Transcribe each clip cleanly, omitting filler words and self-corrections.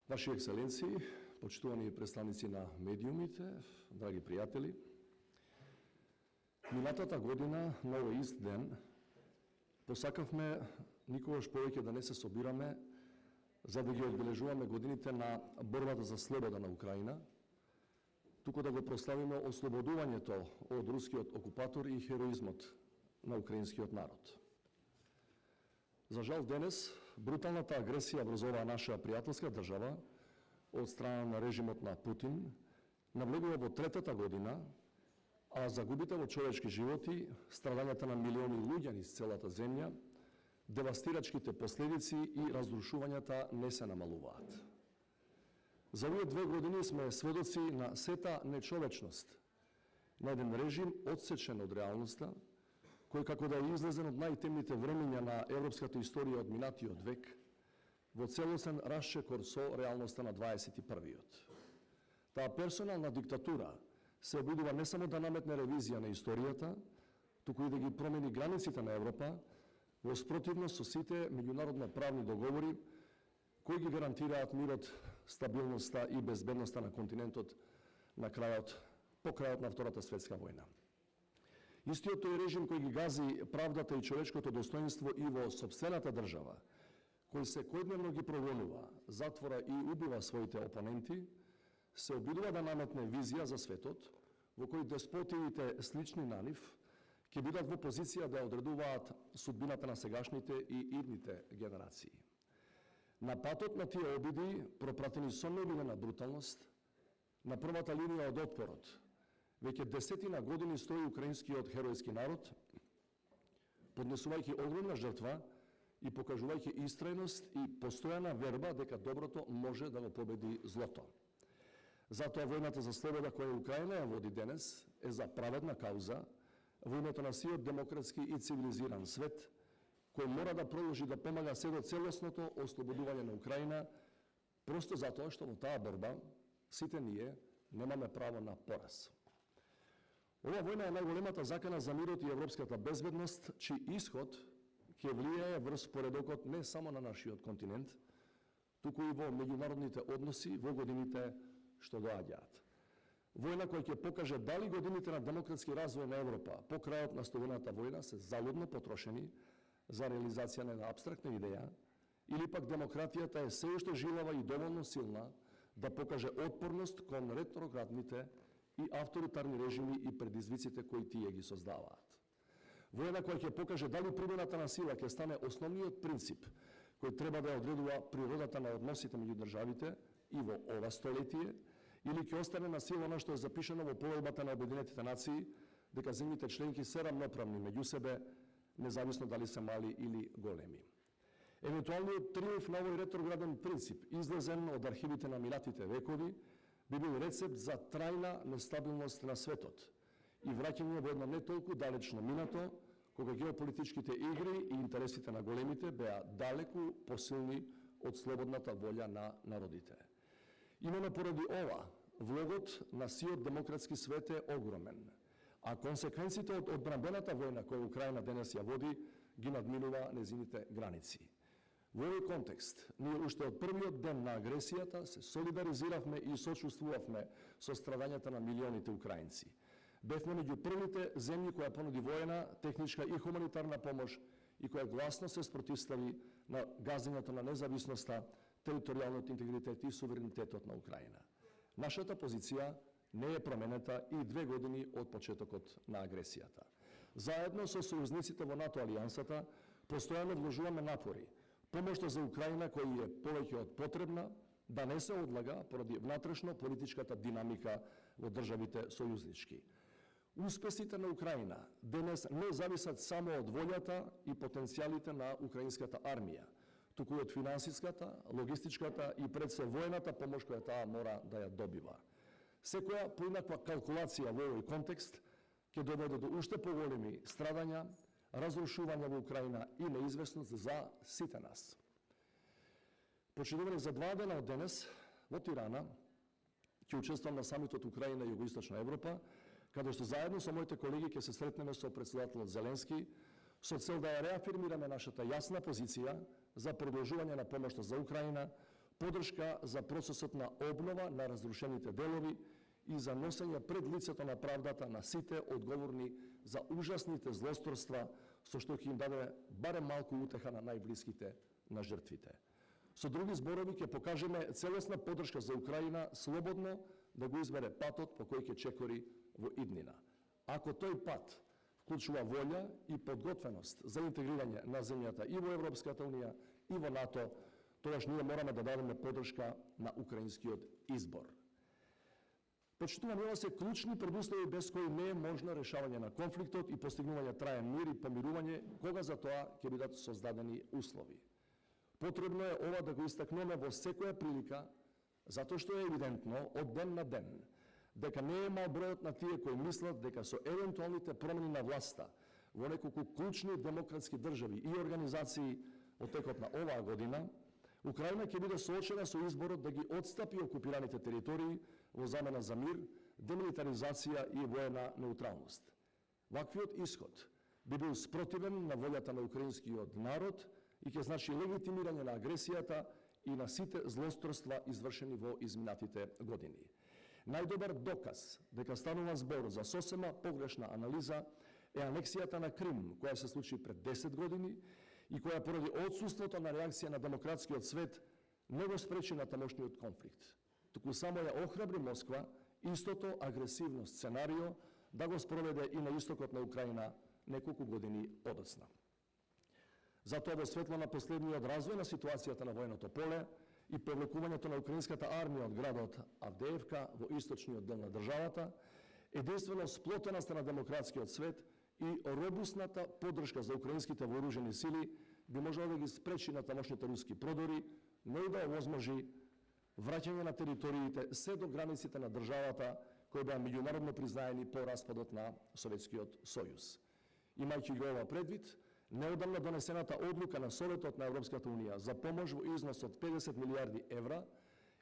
Ваши екселенции, почитувани представници на медиумите, драги пријатели, минатата година, на овој ист ден, посакавме никогаш повеќе да не се собираме за да ги одбележуваме годините на борбата за слобода на Украина, туку да го прославиме ослободувањето од рускиот окупатор и хероизмот на украинскиот народ. За жал денес, бруталната агресија врз оваа наша пријателска држава од страна на режимот на Путин навлегува во третата година, а загубите во човечки животи, страдањата на милиони луѓе низ целата земја, девастирачките последици и разрушувањата не се намалуваат. За овие 2 години сме сведоци на сета нечовечност, на еден режим одсечен од реалноста, кој како да е излезен од најтемните времења на европската историја од минатиот век, во целосен расчекор со реалноста на 21-виот. Таа персонална диктатура се обидува не само да наметне ревизија на историјата, туку и да ги промени границите на Европа во спротивност со сите меѓународно правни договори кои ги гарантираат мирот, стабилноста и безбедноста на континентот по крајот на Втората светска војна. Истиот тој режим кој ги гази правдата и човечкото достоинство и во сопствената држава, кој секојдневно ги прогонува, затвора и убива своите опоненти, се обидува да наметне визија за светот во кој деспотиите слични на нив ќе бидат во позиција да одредуваат судбината на сегашните и идните генерации. На патот на тие обиди, пропратени со немилена бруталност, на првата линија од отпорот, веќе десетина години стои украинскиот херојски народ, поднесувајќи огромна жртва и покажувајќи истрајност и постојана верба дека доброто може да го победи злото. Затоа војната за слобода која Украина ја води денес е за праведна кауза во името на сиот демократски и цивилизиран свет, кој мора да продолжи да помага се до целосното ослободување на Украина, просто затоа што во таа борба сите ние немаме право на пораз. Ова војна е најголемата закана за мирот и европската безбедност, чиј исход ќе влијае врз поредокот не само на нашиот континент, туку и во меѓународните односи во годините што доаѓаат. Војна која ќе покаже дали годините на демократски развој на Европа по крајот на студената војна се залудно потрошени за реализација на една абстрактна идеја, или пак демократијата е се уште жилава и доволно силна да покаже отпорност кон ретроградните и авторитарни режими и предизвиците кои тие ги создаваат. Војна која ќе покаже дали примената на сила ќе стане основниот принцип кој треба да одредува природата на односите меѓу државите и во ова столетие, или ќе остане на сила она што е запишано во Поvelбата на Обединетите нации, дека земјите членки се рамноправни меѓу себе, независно дали се мали или големи. Евентуалниот триумф на овој ретрограден принцип, излезен од архивите на минатите векови, би бил рецепт за трајна нестабилност на светот и враќање во едно не толку далечно минато, кога геополитичките игри и интересите на големите беа далеку посилни од слободната волја на народите. Именно поради ова, влогот на сиот демократски свет е огромен, а консеквенците од одбранбената војна која Украина денес ја води ги надминува незините граници. Во овој контекст, ние уште од првиот ден на агресијата се солидаризиравме и сочувствувавме со страдањата на милионите украинци. Бевме меѓу првите земји која понуди воена, техничка и хуманитарна помош и која гласно се спротивстави на газењето на независноста, територијалниот интегритет и суверенитетот на Украина. Нашата позиција не е променета и 2 години од почетокот на агресијата. Заедно со сојузниците во НАТО алијансата, постојано вложуваме напори помошта за Украина која е повеќе од потребна да не се одлага поради внатрешно политичката динамика во државите сојузнички. Успесите на Украина денес не зависат само од волјата и потенцијалите на украинската армија, туку и од финансиската, логистичката и пред се воената помош која таа мора да ја добива. Секоја поинаква калкулација во овој контекст ќе доведе до уште поголеми страдања, разрушување во Украина и неизвестност за сите нас. Почитувани, за 2 дена од денес во Тирана ќе учествувам на самитот Украина и Југоисточна Европа, каде што заедно со моите колеги ќе се сретнеме со претседателот Зеленски со цел да ја реафирмираме нашата јасна позиција за продолжување на помошта за Украина, подршка за процесот на обнова на разрушените делови и за носење пред лицето на правдата на сите одговорни за ужасните злосторства со што ќе им даде барем малку утеха на најблиските на жртвите. Со други зборови ќе покажеме целосна подршка за Украина слободно да го избере патот по кој ќе чекори во иднина. Ако тој пат вклучува волја и подготвеност за интегрирање на земјата и во Европската унија и во НАТО, тогаш ние мораме да дадеме подршка на украинскиот избор. Почитувани, ова се клучни предуслови без кои не е можно решавање на конфликтот и постигнување траен мир и помирување, кога за тоа ќе бидат создадени услови. Потребно е ова да го истакнеме во секоја прилика, затоа што е евидентно од ден на ден дека не е мал бројот на тие кои мислат дека со евентуалните промени на власта во неколку клучни демократски држави и организации од текот на оваа година, Украина ќе биде соочена со изборот да ги отстапи окупираните територии во замена за мир, демилитаризација и воена неутралност. Ваквиот исход би бил спротивен на волјата на украинскиот народ и ќе значи легитимирање на агресијата и на сите злосторства извршени во изминатите години. Најдобар доказ дека станува збор за сосема погрешна анализа е анексијата на Крим, која се случи пред 10 години и која поради отсуството на реакција на демократскиот свет не го спречи на тамошниот конфликт, туку само ја охрабри Москва истото агресивно сценарио да го спроведе и на истокот на Украина неколку години одоцна. Затоа во светло на последниот развој на ситуацијата на војното поле и повлекувањето на украинската армија од градот Авдеевка во источниот дел на државата, единствено сплотеноста на демократскиот свет и робусната поддршка за украинските вооружени сили би можела да ги спречи на тамошните руски продори, но и да овозможи враќање на териториите се до границите на државата кои беа меѓународно признаени по распадот на Советскиот сојуз. Имајќи го ова предвид, неодамна донесената одлука на Советот на Европската унија за помош во износ од 50 милиарди евра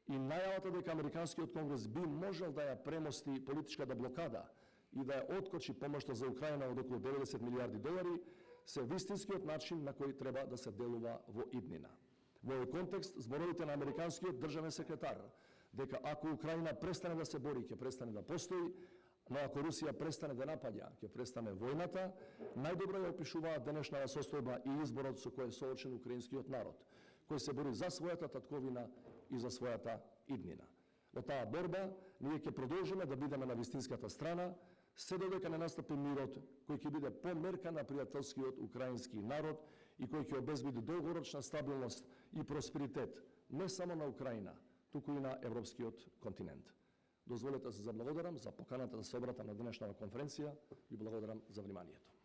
и најавата дека Американскиот конгрес би можел да ја премости политичката блокада и да ја откочи помошта за Украина од околу 90 милиарди долари, се вистинскиот начин на кој треба да се делува во иднина. Во овој контекст, зборовите на американскиот државен секретар дека ако Украина престане да се бори, ќе престане да постои, но ако Русија престане да напаѓа, ќе престане војната, најдобро ја опишуваат денешната состојба и изборот со кој е соочен украинскиот народ, кој се бори за својата татковина и за својата иднина. Во таа борба, ние ќе продолжиме да бидеме на вистинската страна, се додека не настапи мирот, кој ќе биде померка на пријателскиот украински народ и кој ќе обезбеди долгорочна стабилност и просперитет не само на Украина, туку и на европскиот континент. Дозволете да се заблагодарам за поканата да се обратам на денешната конференција и благодарам за вниманието.